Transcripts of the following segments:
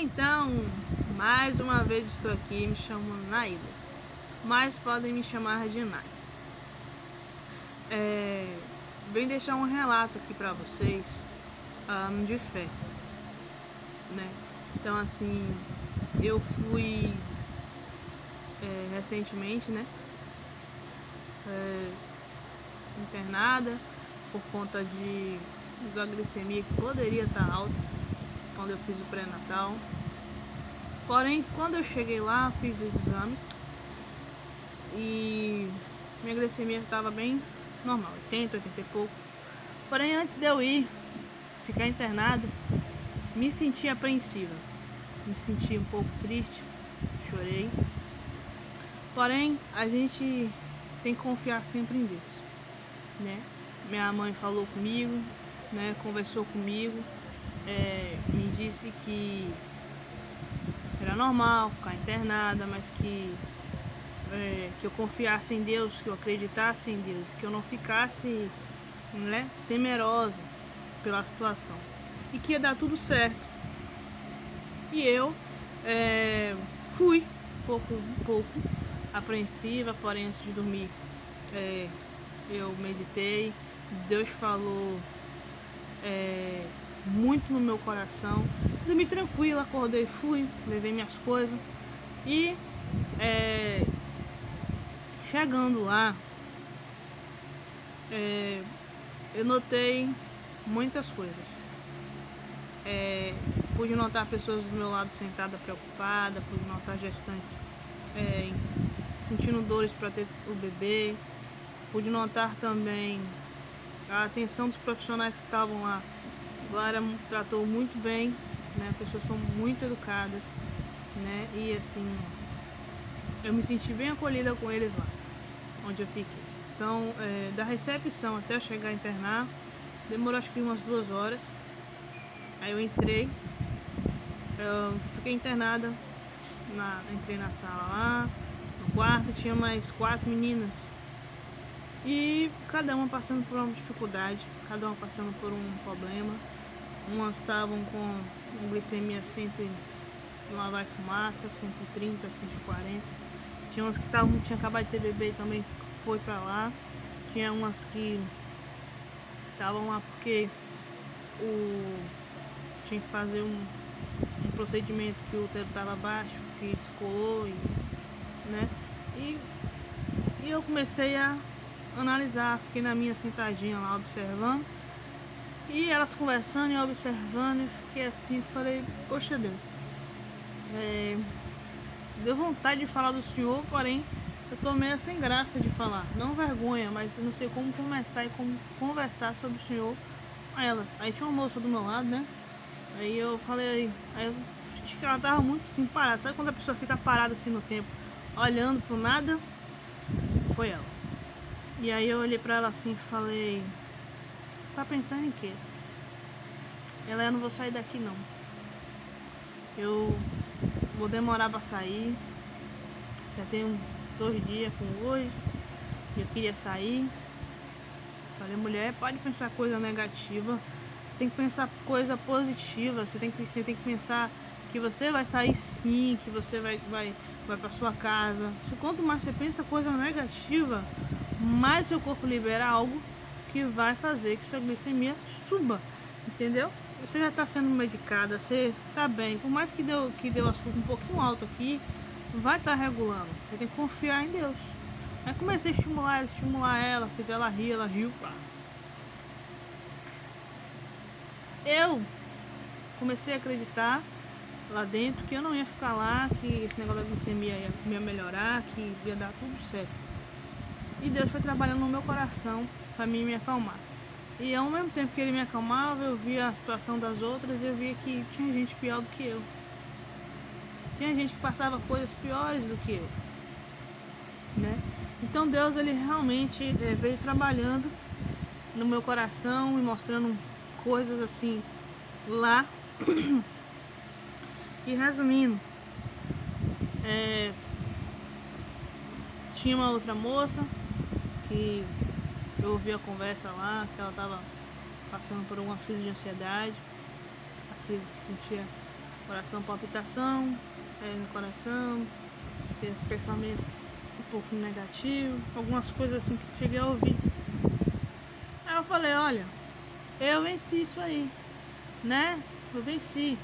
Então, mais uma vez estou aqui, me chamo Naila, mas podem me chamar de Nai. Vim deixar um relato aqui para vocês de fé, né? Então, assim, eu fui recentemente, né, internada por conta da glicemia que poderia estar alta quando eu fiz o pré-natal. Porém, quando eu cheguei lá, fiz os exames e minha glicemia estava bem normal, 80 e pouco. Porém, antes de eu ficar internada, me senti apreensiva, me senti um pouco triste, chorei. Porém, a gente tem que confiar sempre em Deus, né? Minha mãe falou comigo, né? Conversou comigo, me disse que era normal ficar internada, mas que eu confiasse em Deus, que eu acreditasse em Deus, que eu não ficasse, né, temerosa pela situação e que ia dar tudo certo. E eu fui um pouco apreensiva, porém antes de dormir eu meditei, Deus falou muito no meu coração. Dormi tranquila, acordei, fui, levei minhas coisas e chegando lá eu notei muitas coisas. Pude notar pessoas do meu lado sentadas preocupadas, pude notar gestantes sentindo dores para ter o bebê, pude notar também a atenção dos profissionais que estavam lá. Glória tratou muito bem, né? As pessoas são muito educadas, né? E assim, eu me senti bem acolhida com eles lá, onde eu fiquei. Então, da recepção até eu chegar a internar, demorou acho que umas 2 horas. Aí eu entrei, fiquei internada, entrei na sala lá, no quarto, tinha mais 4 meninas. E cada uma passando por uma dificuldade, cada uma passando por um problema. Umas estavam com glicemia 100, lá vai fumaça, 130, 140. Tinha umas que tinha acabado de ter bebê e também foi pra lá. Tinha umas que estavam lá porque tinha que fazer um procedimento que o útero estava baixo, que descolou, né? E eu comecei a analisar, fiquei na minha sentadinha lá observando. E elas conversando e observando, e fiquei assim, falei, poxa Deus, deu vontade de falar do Senhor, porém eu tô meio sem graça de falar, não vergonha, mas eu não sei como começar e como conversar sobre o Senhor com elas. Aí tinha uma moça do meu lado, né? Aí eu falei, aí eu senti que ela tava muito assim parada. Sabe quando a pessoa fica parada assim no tempo, olhando pro nada? Foi ela. E aí eu olhei pra ela assim e falei, tá pensando em quê? Ela, eu não vou sair daqui não. Eu vou demorar pra sair. Já tenho 2 dias com hoje. Eu queria sair. Falei, mulher, pode pensar coisa negativa. Você tem que pensar coisa positiva. Você tem que pensar que você vai sair sim, que você vai pra sua casa. Quanto mais você pensa coisa negativa, mais seu corpo libera algo que vai fazer que sua glicemia suba, entendeu? Você já está sendo medicada, você está bem, por mais que deu açúcar um pouquinho alto aqui, vai estar regulando. Você tem que confiar em Deus. Aí comecei a estimular ela, fiz ela rir, ela riu. Eu comecei a acreditar lá dentro que eu não ia ficar lá, que esse negócio da glicemia ia melhorar, que ia dar tudo certo. E Deus foi trabalhando no meu coração para mim me acalmar. E ao mesmo tempo que ele me acalmava, eu via a situação das outras e eu via que tinha gente pior do que eu. Tinha gente que passava coisas piores do que eu, né? Então Deus, ele realmente veio trabalhando no meu coração e mostrando coisas assim lá. E resumindo, tinha uma outra moça que eu ouvi a conversa lá, que ela estava passando por algumas crises de ansiedade, as crises que sentia coração, palpitação no coração, esse pensamento um pouco negativo, algumas coisas assim que eu cheguei a ouvir. Aí eu falei, olha, eu venci isso aí, né? Eu venci,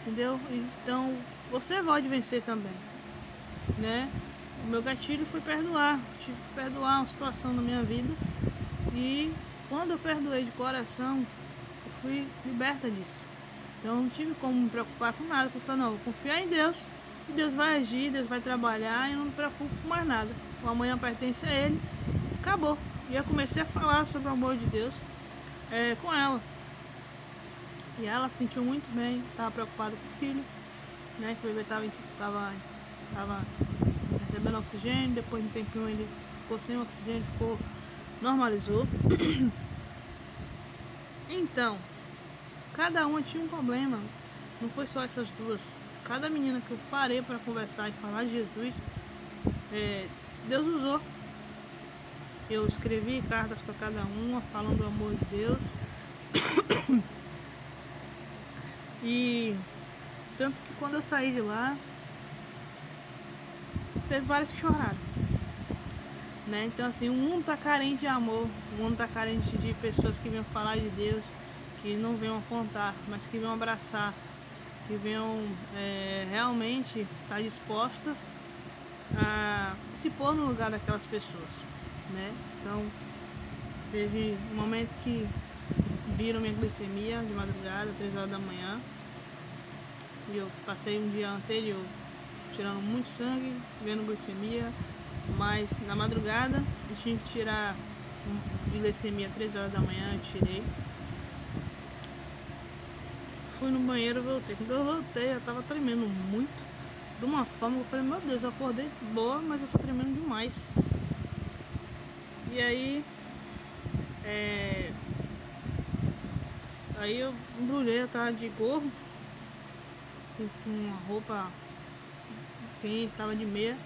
entendeu? Então você pode vencer também, né? O meu gatilho foi perdoar. Tive que perdoar uma situação na minha vida. E quando eu perdoei de coração, eu fui liberta disso. Então eu não tive como me preocupar com nada. Porque eu falei, não, eu vou confiar em Deus. E Deus vai agir, Deus vai trabalhar. E eu não me preocupo com mais nada. O amanhã pertence a Ele. Acabou. E eu comecei a falar sobre o amor de Deus com ela. E ela se sentiu muito bem. Estava preocupada com o filho, né? Que o bebê estava recebendo oxigênio, depois de um tempinho ele ficou sem oxigênio, normalizou. Então, cada uma tinha um problema, não foi só essas duas. Cada menina que eu parei para conversar e falar de Jesus, Deus usou. Eu escrevi cartas para cada uma, falando do amor de Deus. E tanto que quando eu saí de lá, teve vários que choraram, né? Então assim, o mundo tá carente de amor, o mundo tá carente de pessoas que venham falar de Deus, que não venham contar, mas que venham abraçar, que venham realmente estar dispostas a se pôr no lugar daquelas pessoas, né? Então teve um momento que viram minha glicemia de madrugada, 3 horas da manhã, e eu passei um dia anterior tirando muito sangue, vendo glicemia, mas na madrugada eu tinha que tirar glicemia 3 horas da manhã, eu tirei. Fui no banheiro e voltei. Quando eu voltei, eu tava tremendo muito, de uma forma que eu falei, meu Deus, eu acordei boa, mas eu tô tremendo demais. E aí, aí eu embrulhei, eu tava de gorro, com uma roupa quente, tava de meia,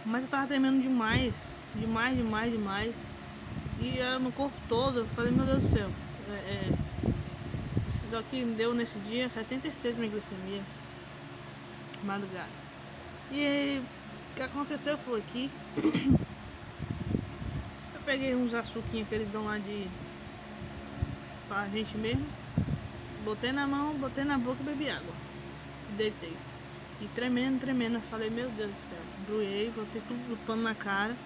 mas eu tava tremendo demais, demais. E era no corpo todo. Eu falei, meu Deus do céu, isso daqui deu nesse dia 76 minha glicemia, madrugada. E aí, o que aconteceu foi que eu peguei uns açuquinhos que eles dão lá pra gente mesmo, botei na mão, botei na boca e bebi água, e deitei. E tremendo, eu falei, meu Deus do céu, embrulhei, botei tudo do pano na cara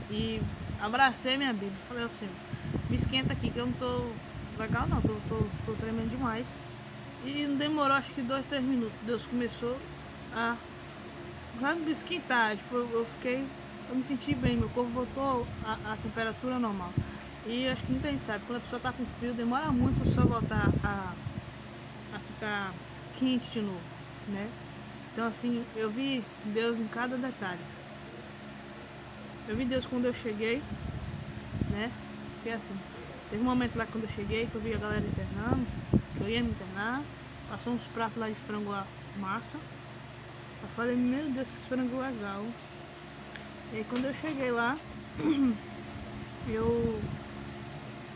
e abracei minha Bíblia. Falei assim, me esquenta aqui que eu não tô legal não, tô tremendo demais. E não demorou acho que 2, 3 minutos, Deus começou a me esquentar, tipo, eu me senti bem, meu corpo voltou à temperatura normal. E acho que muita gente sabe, quando a pessoa tá com frio, demora muito pra pessoa voltar a ficar quente de novo, né? Então assim, eu vi Deus em cada detalhe. Eu vi Deus quando eu cheguei, né? Porque assim, teve um momento lá quando eu cheguei que eu vi a galera internando, que eu ia me internar, passou uns pratos lá de frango lá, massa. Eu falei, meu Deus, que frango legal. E aí quando eu cheguei lá, eu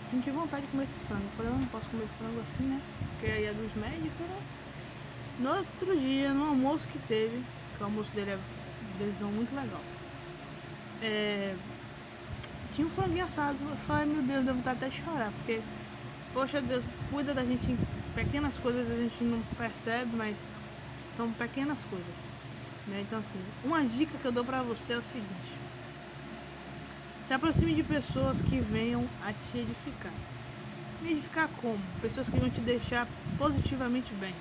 senti vontade de comer esses frangos. Eu falei, eu não posso comer frango assim, né? Porque aí é dos médicos, né? No outro dia, no almoço que teve, que o almoço deles é muito legal, tinha um franguinho assado. Eu falei, meu Deus, deu vontade até de chorar, porque, poxa, Deus cuida da gente em pequenas coisas, a gente não percebe, mas são pequenas coisas, né? Então assim, uma dica que eu dou pra você é o seguinte: se aproxime de pessoas que venham a te edificar. Me edificar como? Pessoas que vão te deixar positivamente bem.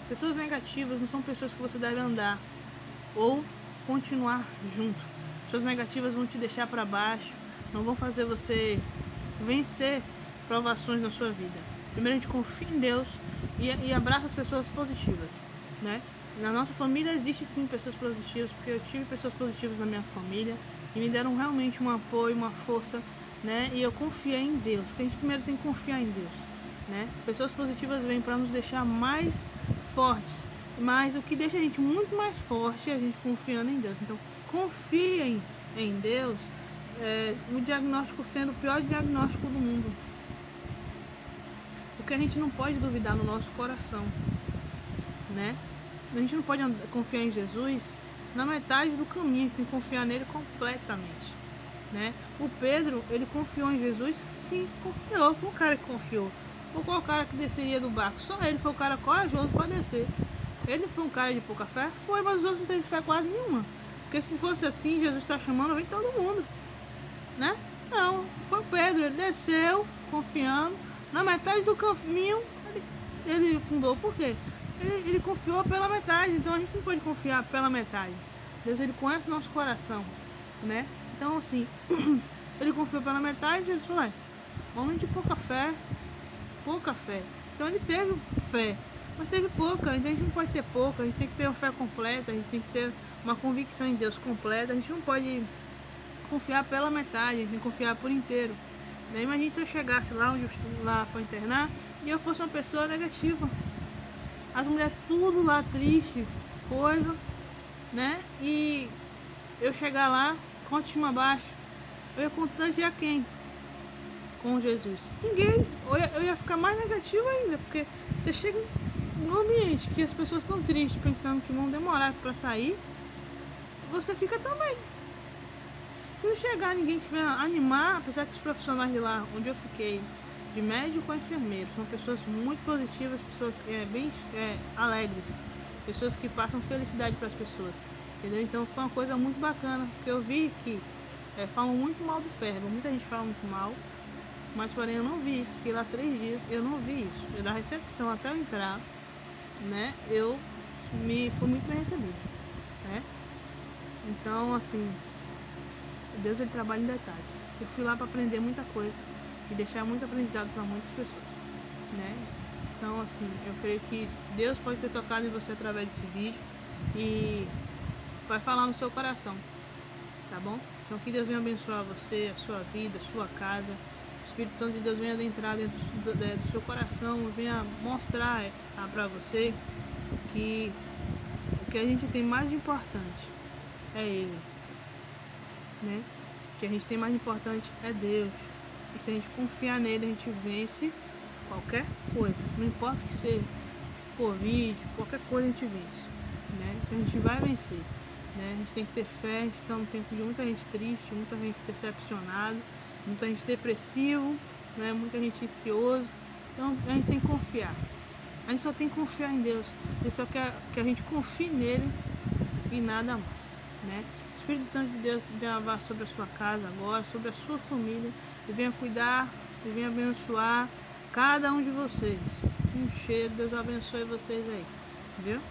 Pessoas negativas não são pessoas que você deve andar ou continuar junto. Pessoas negativas vão te deixar para baixo, não vão fazer você vencer provações na sua vida. Primeiro a gente confia em Deus e abraça as pessoas positivas, né? Na nossa família existe sim pessoas positivas, porque eu tive pessoas positivas na minha família e me deram realmente um apoio, uma força, né? E eu confiei em Deus, porque a gente primeiro tem que confiar em Deus, né? Pessoas positivas vêm para nos deixar mais fortes, mas o que deixa a gente muito mais forte é a gente confiando em Deus. Então confiem em Deus, o diagnóstico sendo o pior diagnóstico do mundo, porque a gente não pode duvidar no nosso coração. né? A gente não pode confiar em Jesus na metade do caminho, tem que confiar nele completamente, né? O Pedro, ele confiou em Jesus? Sim, confiou, foi um cara que confiou. Ou qual cara que desceria do barco? Só ele foi o cara corajoso para descer. Ele foi um cara de pouca fé? Foi, mas os outros não teve fé quase nenhuma. Porque se fosse assim, Jesus está chamando, vem todo mundo, né? Não, foi o Pedro, ele desceu confiando. Na metade do caminho, ele fundou. Por quê? Ele confiou pela metade, então a gente não pode confiar pela metade. Deus, ele conhece nosso coração, né? Então, assim, ele confiou pela metade, Jesus falou, homem de pouca fé. Então ele teve fé, mas teve pouca. Então a gente não pode ter pouca, a gente tem que ter uma fé completa, a gente tem que ter uma convicção em Deus completa. A gente não pode confiar pela metade, a gente tem que confiar por inteiro. Imagina se eu chegasse lá onde lá para internar e eu fosse uma pessoa negativa, as mulheres tudo lá triste, coisa, né? E eu chegar lá com a autoestima baixa, eu ia contagiar quem? Com Jesus? Ninguém. Eu ia ficar mais negativo ainda, porque você chega num ambiente que as pessoas estão tristes, pensando que vão demorar para sair, você fica também. Se não chegar ninguém que venha animar, apesar que os profissionais de lá onde eu fiquei, de médico a enfermeiro, são pessoas muito positivas, pessoas bem alegres, pessoas que passam felicidade para as pessoas, entendeu? Então foi uma coisa muito bacana, porque eu vi que falam muito mal do Ferro, muita gente fala muito mal, mas porém eu não vi isso. Fiquei lá 3 dias, eu não vi isso. Eu, da recepção até eu entrar, né, fui muito bem recebido, né? Então, assim, Deus, ele trabalha em detalhes. Eu fui lá para aprender muita coisa e deixar muito aprendizado para muitas pessoas, né? Então, assim, eu creio que Deus pode ter tocado em você através desse vídeo e vai falar no seu coração, tá bom? Então que Deus venha abençoar você, a sua vida, a sua casa. O Espírito Santo de Deus venha adentrar dentro do seu coração, venha mostrar para você que o que a gente tem mais importante é Ele, né? O que a gente tem mais importante é Deus. E se a gente confiar nele, a gente vence qualquer coisa. Não importa que seja Covid, qualquer coisa a gente vence, né? Então a gente vai vencer, né? A gente tem que ter fé. A gente está num tempo de muita gente triste, muita gente decepcionada, muita gente depressivo, né? Muita gente ansioso. Então a gente tem que confiar. A gente só tem que confiar em Deus. Ele só quer que a gente confie nele e nada mais, né? O Espírito Santo de Deus venha lavar sobre a sua casa agora, sobre a sua família, e venha cuidar, e venha abençoar cada um de vocês. Um cheiro, Deus abençoe vocês aí, viu?